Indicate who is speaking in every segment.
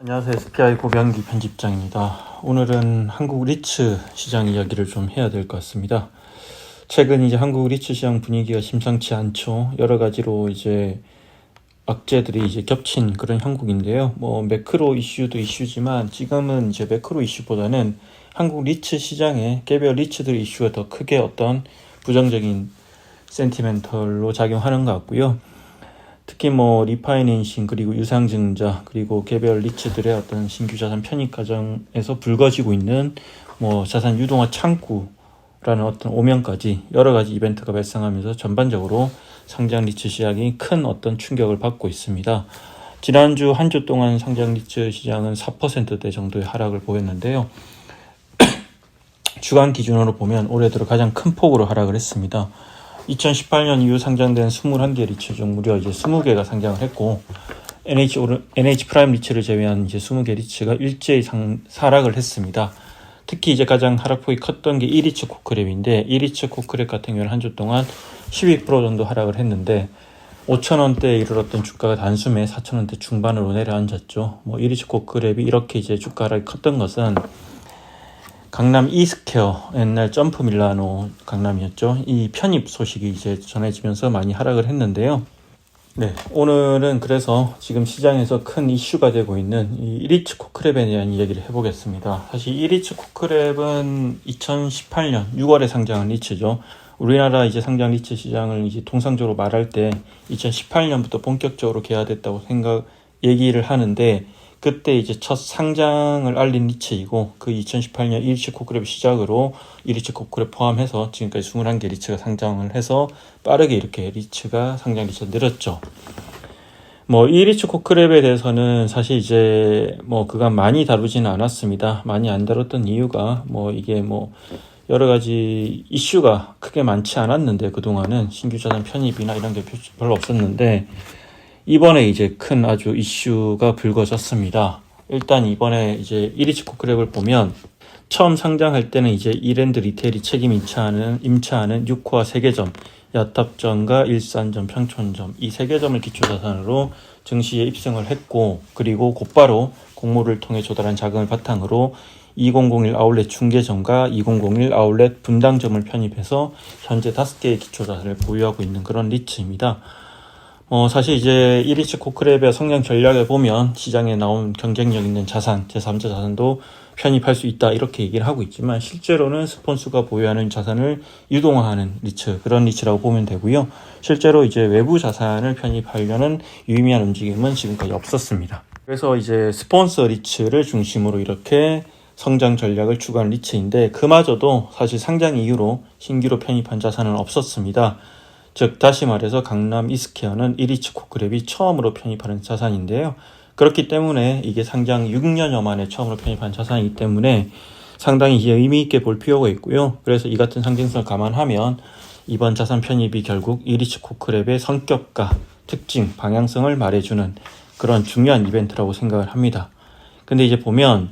Speaker 1: 안녕하세요. SPI 고병기 편집장입니다. 오늘은 한국 리츠 시장 이야기를 좀 해야 될 것 같습니다. 최근 이제 한국 리츠 시장 분위기가 심상치 않죠. 여러 가지로 이제 악재들이 이제 겹친 그런 형국인데요. 매크로 이슈도 이슈지만 지금은 이제 매크로 이슈보다는 한국 리츠 시장의 개별 리츠들 이슈가 더 크게 어떤 부정적인 센티멘털로 작용하는 것 같고요. 특히 리파이낸싱 그리고 유상증자 그리고 개별 리츠들의 어떤 신규 자산 편입 과정에서 불거지고 있는 자산 유동화 창구라는 어떤 오명까지 여러 가지 이벤트가 발생하면서 전반적으로 상장 리츠 시장이 큰 어떤 충격을 받고 있습니다. 지난주 한 주 동안 상장 리츠 시장은 4%대 정도의 하락을 보였는데요. 주간 기준으로 보면 올해 들어 가장 큰 폭으로 하락을 했습니다. 2018년 이후 상장된 21개 리츠 중 무려 이제 20개가 상장을 했고, NH 프라임 리츠를 제외한 이제 20개 리츠가 일제히 하락을 했습니다. 특히 이제 가장 하락폭이 컸던 게 1리츠 코크랩인데, 1리츠 코크랩 같은 경우는 한 주 동안 12% 정도 하락을 했는데, 5,000원대에 이르렀던 주가가 단숨에 4,000원대 중반으로 내려앉았죠. 1리츠 코크랩이 이렇게 이제 주가 하락이 컸던 것은 강남 이스퀘어, 옛날 점프 밀라노 강남이었죠. 이 편입 소식이 이제 전해지면서 많이 하락을 했는데요. 네, 오늘은 그래서 지금 시장에서 큰 이슈가 되고 있는 이 1리츠 코크랩에 대한 이야기를 해보겠습니다. 사실 1리츠 코크랩은 2018년 6월에 상장한 리츠죠. 우리나라 이제 상장 리츠 시장을 이제 통상적으로 말할 때 2018년부터 본격적으로 개화됐다고 얘기를 하는데, 그때 이제 첫 상장을 알린 리츠이고, 그 2018년 1리츠 코크랩 시작으로 1리츠 코크랩 포함해서 지금까지 21개 리츠가 상장을 해서 빠르게 이렇게 리츠가 상장 리츠가 늘었죠. 1리츠 코크랩에 대해서는 사실 이제 그간 많이 다루지는 않았습니다. 많이 안 다뤘던 이유가 이게 여러 가지 이슈가 크게 많지 않았는데, 그동안은 신규 자산 편입이나 이런 게 별로 없었는데, 이번에 이제 큰 아주 이슈가 불거졌습니다. 일단 이번에 이제 1리츠 코크랩을 보면 처음 상장할 때는 이제 이랜드 리테일이 책임 임차하는 6호와 세계점, 야탑점과 일산점, 평촌점 이 3개점을 기초자산으로 증시에 입성을 했고, 그리고 곧바로 공모를 통해 조달한 자금을 바탕으로 2001 아울렛 중개점과 2001 아울렛 분당점을 편입해서 현재 5개의 기초자산을 보유하고 있는 그런 리츠입니다. 사실 이제 1리츠 코크랩의 성장 전략을 보면 시장에 나온 경쟁력 있는 자산, 제3자 자산도 편입할 수 있다 이렇게 얘기를 하고 있지만, 실제로는 스폰서가 보유하는 자산을 유동화하는 리츠, 그런 리츠라고 보면 되고요. 실제로 이제 외부 자산을 편입하려는 유의미한 움직임은 지금까지 없었습니다. 그래서 이제 스폰서 리츠를 중심으로 이렇게 성장 전략을 추구한 리츠인데, 그마저도 사실 상장 이후로 신규로 편입한 자산은 없었습니다. 즉 다시 말해서 강남 이스퀘어는 1리츠 코크랩이 처음으로 편입하는 자산인데요. 그렇기 때문에 이게 상장 6년여 만에 처음으로 편입한 자산이기 때문에 상당히 의미 있게 볼 필요가 있고요. 그래서 이 같은 상징성을 감안하면 이번 자산 편입이 결국 1리츠 코크랩의 성격과 특징, 방향성을 말해주는 그런 중요한 이벤트라고 생각을 합니다. 근데 이제 보면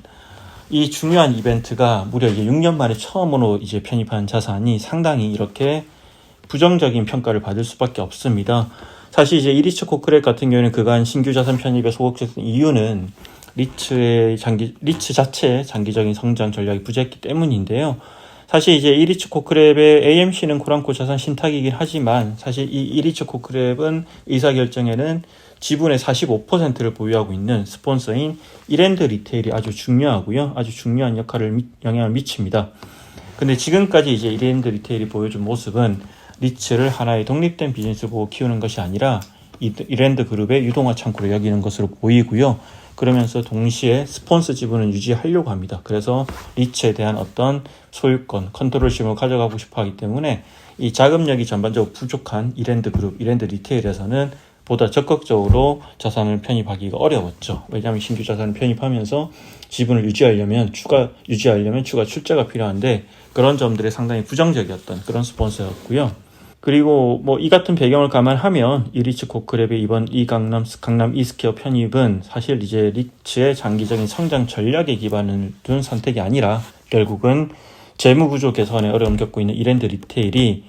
Speaker 1: 이 중요한 이벤트가 무려 이제 6년 만에 처음으로 이제 편입한 자산이 상당히 이렇게 부정적인 평가를 받을 수밖에 없습니다. 사실 이제 1리츠 코크랩 같은 경우에는 그간 신규 자산 편입에 소극적인 이유는 리츠 자체의 장기적인 성장 전략이 부재했기 때문인데요. 사실 이제 1리츠 코크랩의 AMC는 코랑코 자산 신탁이긴 하지만, 사실 이 1리츠 코크랩은 의사결정에는 지분의 45%를 보유하고 있는 스폰서인 이랜드 리테일이 아주 중요하고요. 아주 중요한 영향을 미칩니다. 근데 지금까지 이제 이랜드 리테일이 보여준 모습은 리츠를 하나의 독립된 비즈니스 보고 키우는 것이 아니라 이랜드 그룹의 유동화 창구로 여기는 것으로 보이고요. 그러면서 동시에 스폰서 지분을 유지하려고 합니다. 그래서 리츠에 대한 어떤 소유권, 컨트롤심을 가져가고 싶어 하기 때문에 이 자금력이 전반적으로 부족한 이랜드 그룹, 이랜드 리테일에서는 보다 적극적으로 자산을 편입하기가 어려웠죠. 왜냐하면 신규 자산을 편입하면서 지분을 추가 출자가 필요한데, 그런 점들이 상당히 부정적이었던 그런 스폰서였고요. 그리고 이 같은 배경을 감안하면 1리츠 코크랩의 이번 강남 이스퀘어 편입은 사실 이제 리츠의 장기적인 성장 전략에 기반을 둔 선택이 아니라, 결국은 재무구조 개선에 어려움 겪고 있는 이랜드 리테일이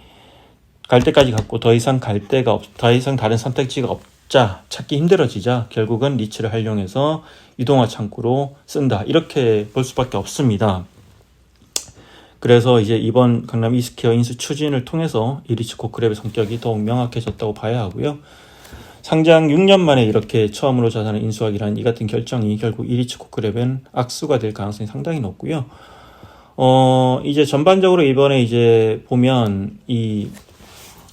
Speaker 1: 갈 때까지 갔고 더 이상 다른 선택지가 찾기 힘들어지자 결국은 리츠를 활용해서 유동화 창구로 쓴다. 이렇게 볼 수밖에 없습니다. 그래서 이제 이번 강남 이스퀘어 인수 추진을 통해서 이 리츠 코크랩의 성격이 더욱 명확해졌다고 봐야 하고요. 상장 6년 만에 이렇게 처음으로 자산을 인수하기라는 이 같은 결정이 결국 이 리츠 코크랩은 악수가 될 가능성이 상당히 높고요. 이제 전반적으로 이번에 이제 보면 이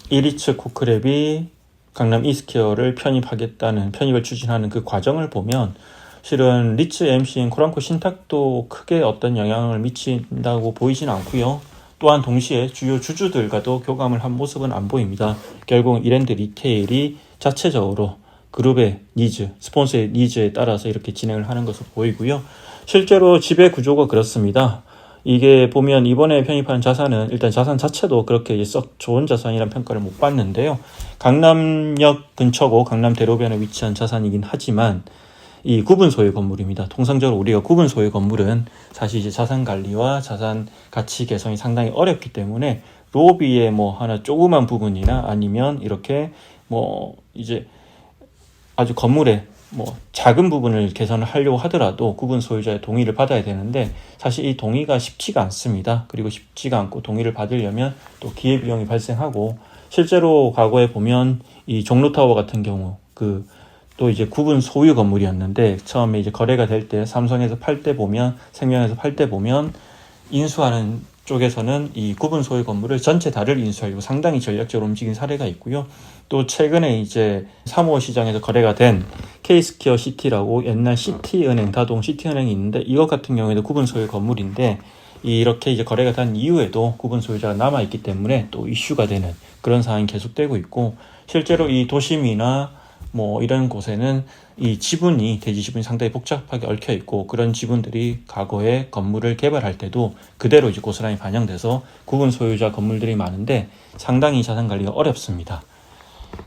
Speaker 1: 리츠 코크랩이 강남 이스퀘어를 편입을 추진하는 그 과정을 보면 실은 리츠 MCN 코랑코 신탁도 크게 어떤 영향을 미친다고 보이진 않고요. 또한 동시에 주요 주주들과도 교감을 한 모습은 안 보입니다. 결국 이랜드 리테일이 자체적으로 그룹의 니즈, 스폰서의 니즈에 따라서 이렇게 진행을 하는 것으로 보이고요. 실제로 지배 구조가 그렇습니다. 이게 보면 이번에 편입하는 자산은 일단 자산 자체도 그렇게 썩 좋은 자산이라는 평가를 못 받는데요. 강남역 근처고 강남 대로변에 위치한 자산이긴 하지만 이 구분 소유 건물입니다. 통상적으로 우리가 구분 소유 건물은 사실 이제 자산 관리와 자산 가치 개선이 상당히 어렵기 때문에 로비의 뭐 하나 조그만 부분이나 아니면 이렇게 뭐 이제 아주 건물의 뭐 작은 부분을 개선을 하려고 하더라도 구분 소유자의 동의를 받아야 되는데 사실 이 동의가 쉽지가 않습니다. 그리고 쉽지가 않고 동의를 받으려면 또 기회비용이 발생하고 실제로 과거에 보면 이 종로타워 같은 경우 또 이제 구분 소유 건물이었는데 처음에 이제 거래가 될 때 삼성에서 팔 때 보면 생명에서 팔 때 보면 인수하는 쪽에서는 이 구분 소유 건물을 전체 다를 인수하려고 상당히 전략적으로 움직인 사례가 있고요. 또 최근에 이제 3호 시장에서 거래가 된 K스퀘어 시티라고 옛날 시티은행, 다동 시티은행이 있는데 이것 같은 경우에도 구분 소유 건물인데 이렇게 이제 거래가 된 이후에도 구분 소유자가 남아있기 때문에 또 이슈가 되는 그런 상황이 계속되고 있고 실제로 이 도심이나 뭐 이런 곳에는 이 지분이 대지 지분이 상당히 복잡하게 얽혀 있고 그런 지분들이 과거에 건물을 개발할 때도 그대로 이제 고스란히 반영돼서 구분 소유자 건물들이 많은데 상당히 자산 관리가 어렵습니다.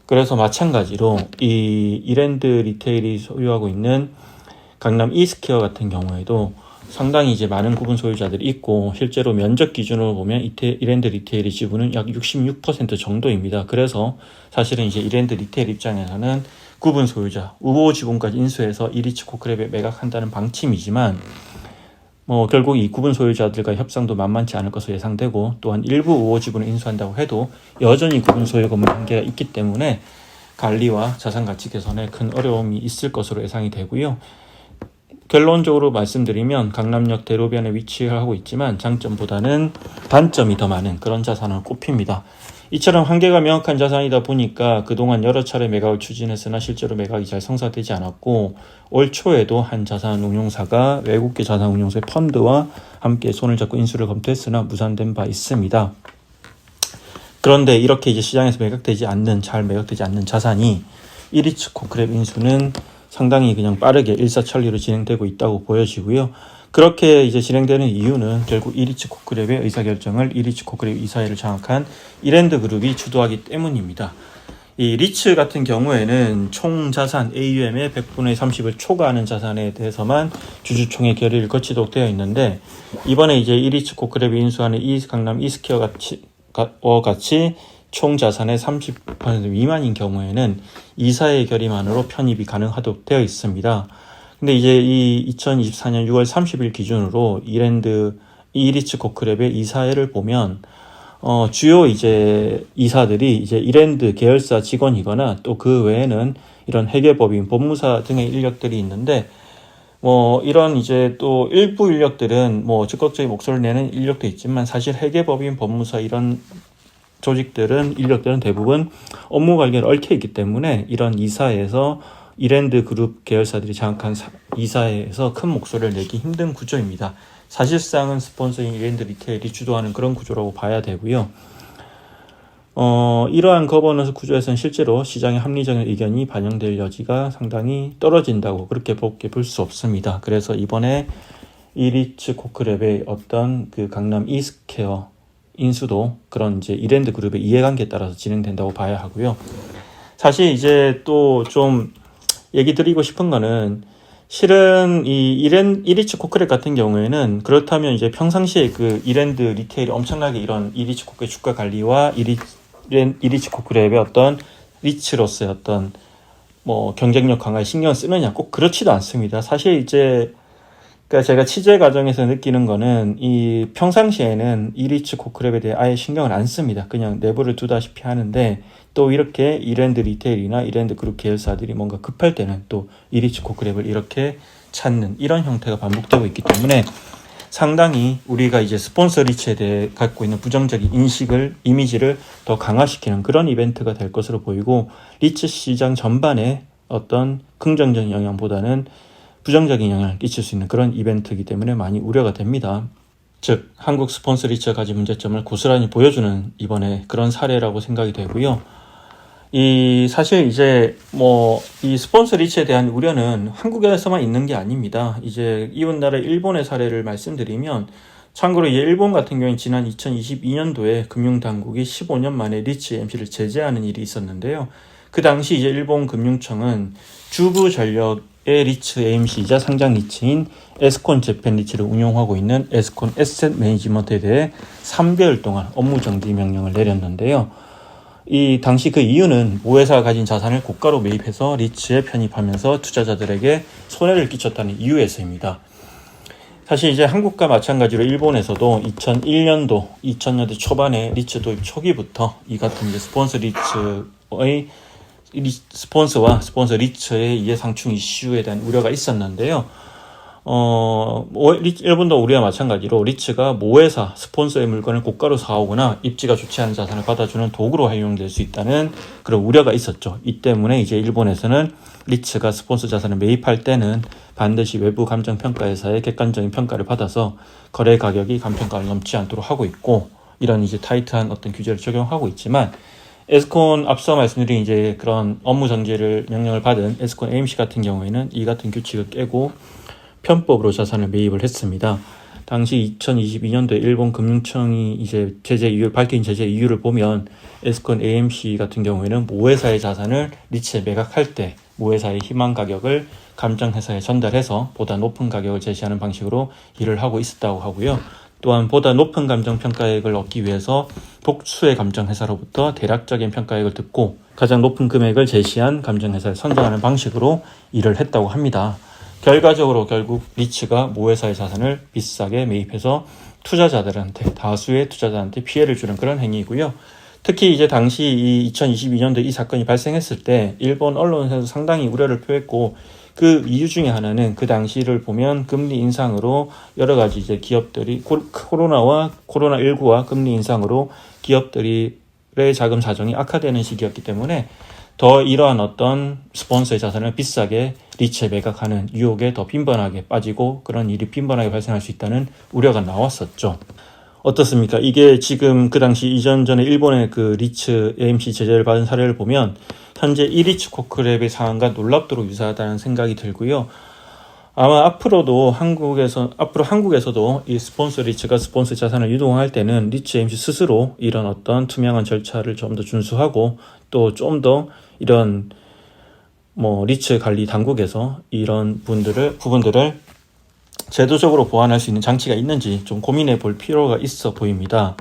Speaker 1: 그래서 마찬가지로 이 이랜드 리테일이 소유하고 있는 강남 이스퀘어 같은 경우에도 상당히 이제 많은 구분 소유자들이 있고 실제로 면적 기준으로 보면 이랜드 리테일의 지분은 약 66% 정도입니다. 그래서 사실은 이제 이랜드 리테일 입장에서는 구분 소유자, 우호 지분까지 인수해서 이 리츠 코크랩에 매각한다는 방침이지만 뭐 결국 이 구분 소유자들과 협상도 만만치 않을 것으로 예상되고 또한 일부 우호 지분을 인수한다고 해도 여전히 구분 소유 건물 한계가 있기 때문에 관리와 자산 가치 개선에 큰 어려움이 있을 것으로 예상이 되고요. 결론적으로 말씀드리면 강남역 대로변에 위치하고 있지만 장점보다는 단점이 더 많은 그런 자산을 꼽힙니다. 이처럼 한계가 명확한 자산이다 보니까 그동안 여러 차례 매각을 추진했으나 실제로 매각이 잘 성사되지 않았고 올 초에도 한 자산운용사가 외국계 자산운용사의 펀드와 함께 손을 잡고 인수를 검토했으나 무산된 바 있습니다. 그런데 이렇게 이제 시장에서 잘 매각되지 않는 자산이 이 리츠 코크랩 인수는 상당히 그냥 빠르게 일사천리로 진행되고 있다고 보여지고요. 그렇게 이제 진행되는 이유는 결국 이 리츠 코크랩의 의사결정을 이 리츠 코크랩 이사회를 장악한 이랜드 그룹이 주도하기 때문입니다. 이 리츠 같은 경우에는 총 자산 AUM의 100분의 30을 초과하는 자산에 대해서만 주주총회 결의를 거치도록 되어 있는데 이번에 이제 이 리츠 코크랩이 인수하는 이 강남 이스퀘어와 같이 총 자산의 30% 미만인 경우에는 이사의 결의만으로 편입이 가능하도록 되어 있습니다. 근데 이제 이 2024년 6월 30일 기준으로 이 리츠 코크랩의 이사회를 보면 주요 이제 이사들이 이제 이랜드 계열사 직원이거나 또 그 외에는 이런 회계법인, 법무사 등의 인력들이 있는데 이런 이제 또 일부 인력들은 적극적인 목소리를 내는 인력도 있지만 사실 회계법인, 법무사 이런 인력들은 대부분 업무 관계에 얽혀 있기 때문에 이런 이사회에서 이랜드 그룹 계열사들이 장악한 이사회에서 큰 목소리를 내기 힘든 구조입니다. 사실상은 스폰서인 이랜드 리테일이 주도하는 그런 구조라고 봐야 되고요. 이러한 거버넌스 구조에서는 실제로 시장의 합리적인 의견이 반영될 여지가 상당히 떨어진다고 그렇게 볼 수 없습니다. 그래서 이번에 이 리츠 코크랩의 어떤 그 강남 이스퀘어 인수도 그런 이제 이랜드 그룹의 이해관계에 따라서 진행된다고 봐야 하고요. 사실 이제 또 좀 얘기 드리고 싶은 거는 실은 이 리츠 코크랩 같은 경우에는 그렇다면 이제 평상시에 그 이랜드 리테일이 엄청나게 이런 이 리츠 코크랩 주가 관리와 이 리츠 코크랩의 어떤 리츠로서의 어떤 뭐 경쟁력 강화에 신경을 쓰느냐, 꼭 그렇지도 않습니다. 사실 이제 그러니까 제가 취재 과정에서 느끼는 거는 이 평상시에는 이리츠 코크랩에 대해 아예 신경을 안 씁니다. 그냥 내부를 두다시피 하는데, 또 이렇게 이랜드 리테일이나 이랜드 그룹 계열사들이 뭔가 급할 때는 또 이리츠 코크랩을 이렇게 찾는 이런 형태가 반복되고 있기 때문에 상당히 우리가 이제 스폰서 리츠에 대해 갖고 있는 부정적인 인식을, 이미지를 더 강화시키는 그런 이벤트가 될 것으로 보이고, 리츠 시장 전반에 어떤 긍정적인 영향보다는 부정적인 영향을 끼칠 수 있는 그런 이벤트이기 때문에 많이 우려가 됩니다. 즉, 한국 스폰서 리츠가 가진 문제점을 고스란히 보여주는 이번에 그런 사례라고 생각이 되고요. 사실 이제 이 스폰서 리츠에 대한 우려는 한국에서만 있는 게 아닙니다. 이제 이웃나라 일본의 사례를 말씀드리면, 참고로 이제 일본 같은 경우는 지난 2022년도에 금융당국이 15년 만에 리츠 AMC를 제재하는 일이 있었는데요. 그 당시 이제 일본 금융청은 주부 전력의 리츠 AMC이자 상장 리츠인 에스콘 재팬 리츠를 운용하고 있는 에스콘 에셋 매니지먼트에 대해 3개월 동안 업무 정지 명령을 내렸는데요. 이 당시 그 이유는 모회사가 가진 자산을 고가로 매입해서 리츠에 편입하면서 투자자들에게 손해를 끼쳤다는 이유에서입니다. 사실 이제 한국과 마찬가지로 일본에서도 2001년도, 2000년대 초반에 리츠 도입 초기부터 이 같은 이제 스폰서 리츠의 스폰서와 스폰서 리츠의 이해상충 이슈에 대한 우려가 있었는데요. 일본도 우리와 마찬가지로 리츠가 모회사, 스폰서의 물건을 고가로 사오거나 입지가 좋지 않은 자산을 받아주는 도구로 활용될 수 있다는 그런 우려가 있었죠. 이 때문에 이제 일본에서는 리츠가 스폰서 자산을 매입할 때는 반드시 외부 감정평가회사의 객관적인 평가를 받아서 거래 가격이 감평가를 넘지 않도록 하고 있고, 이런 이제 타이트한 어떤 규제를 적용하고 있지만, 에스콘 앞서 말씀드린 이제 그런 업무 정지를 명령을 받은 에스콘 AMC 같은 경우에는 이 같은 규칙을 깨고 편법으로 자산을 매입을 했습니다. 당시 2022년도에 일본 금융청이 이제 밝힌 제재 이유를 보면, 에스콘 AMC 같은 경우에는 모회사의 자산을 리츠에 매각할 때 모회사의 희망 가격을 감정회사에 전달해서 보다 높은 가격을 제시하는 방식으로 일을 하고 있었다고 하고요. 또한 보다 높은 감정평가액을 얻기 위해서 복수의 감정회사로부터 대략적인 평가액을 듣고 가장 높은 금액을 제시한 감정회사를 선정하는 방식으로 일을 했다고 합니다. 결과적으로 결국 리츠가 모회사의 자산을 비싸게 매입해서 다수의 투자자한테 피해를 주는 그런 행위이고요. 특히 이제 당시 이 2022년도에 이 사건이 발생했을 때 일본 언론에서 상당히 우려를 표했고, 그 이유 중에 하나는 그 당시를 보면 금리 인상으로 여러 가지 이제 기업들이 코로나19와 금리 인상으로 기업들의 자금 사정이 악화되는 시기였기 때문에 더 이러한 어떤 스폰서의 자산을 비싸게 리츠에 매각하는 유혹에 더 빈번하게 빠지고 그런 일이 빈번하게 발생할 수 있다는 우려가 나왔었죠. 어떻습니까? 이게 지금 그 당시 이전에 일본의 그 리츠 AMC 제재를 받은 사례를 보면 현재 이리츠 코크랩의 상황과 놀랍도록 유사하다는 생각이 들고요. 아마 앞으로 한국에서도 이 스폰서 리츠가 스폰서 자산을 유동할 때는 리츠 AMC 스스로 이런 어떤 투명한 절차를 좀 더 준수하고, 또 좀 더 이런 리츠 관리 당국에서 이런 부분들을 제도적으로 보완할 수 있는 장치가 있는지 좀 고민해 볼 필요가 있어 보입니다.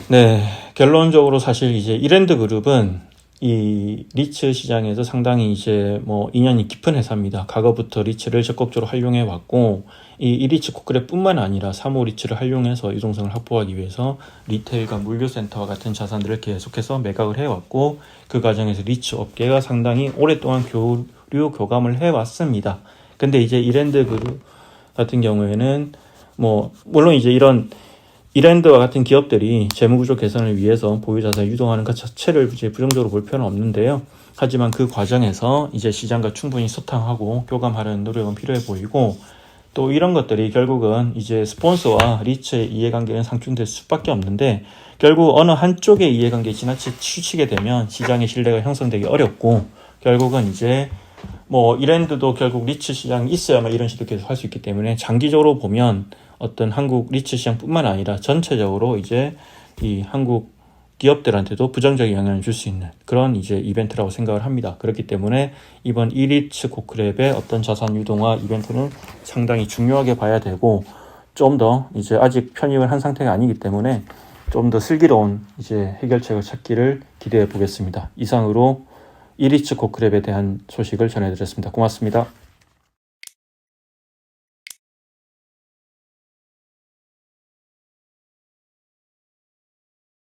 Speaker 1: 네, 결론적으로 사실 이제 이랜드 그룹은 이 리츠 시장에서 상당히 이제 인연이 깊은 회사입니다. 과거부터 리츠를 적극적으로 활용해 왔고, 이 이리츠 코크랩뿐만 아니라 사모 리츠를 활용해서 유동성을 확보하기 위해서 리테일과 물류센터와 같은 자산들을 계속해서 매각을 해왔고, 그 과정에서 리츠 업계가 상당히 오랫동안 교감을 해왔습니다. 근데 이제 이랜드 그룹 같은 경우에는 물론 이제 이런 이랜드와 같은 기업들이 재무구조 개선을 위해서 보유자산을 유동하는 것 자체를 이제 부정적으로 볼 필요는 없는데요. 하지만 그 과정에서 이제 시장과 충분히 소통하고 교감하려는 노력은 필요해 보이고, 또 이런 것들이 결국은 이제 스폰서와 리츠의 이해관계는 상충될 수밖에 없는데, 결국 어느 한쪽의 이해관계에 지나치게 치우치게 되면 시장의 신뢰가 형성되기 어렵고, 결국은 이제 이랜드도 결국 리츠 시장이 있어야만 이런 식으로 계속 할 수 있기 때문에 장기적으로 보면 어떤 한국 리츠 시장뿐만 아니라 전체적으로 이제 이 한국 기업들한테도 부정적인 영향을 줄 수 있는 그런 이제 이벤트라고 생각을 합니다. 그렇기 때문에 이번 이리츠 코크랩의 어떤 자산 유동화 이벤트는 상당히 중요하게 봐야 되고, 좀 더 이제 아직 편입을 한 상태가 아니기 때문에 좀 더 슬기로운 이제 해결책을 찾기를 기대해 보겠습니다. 이상으로 이리츠 코크랩에 대한 소식을 전해드렸습니다. 고맙습니다.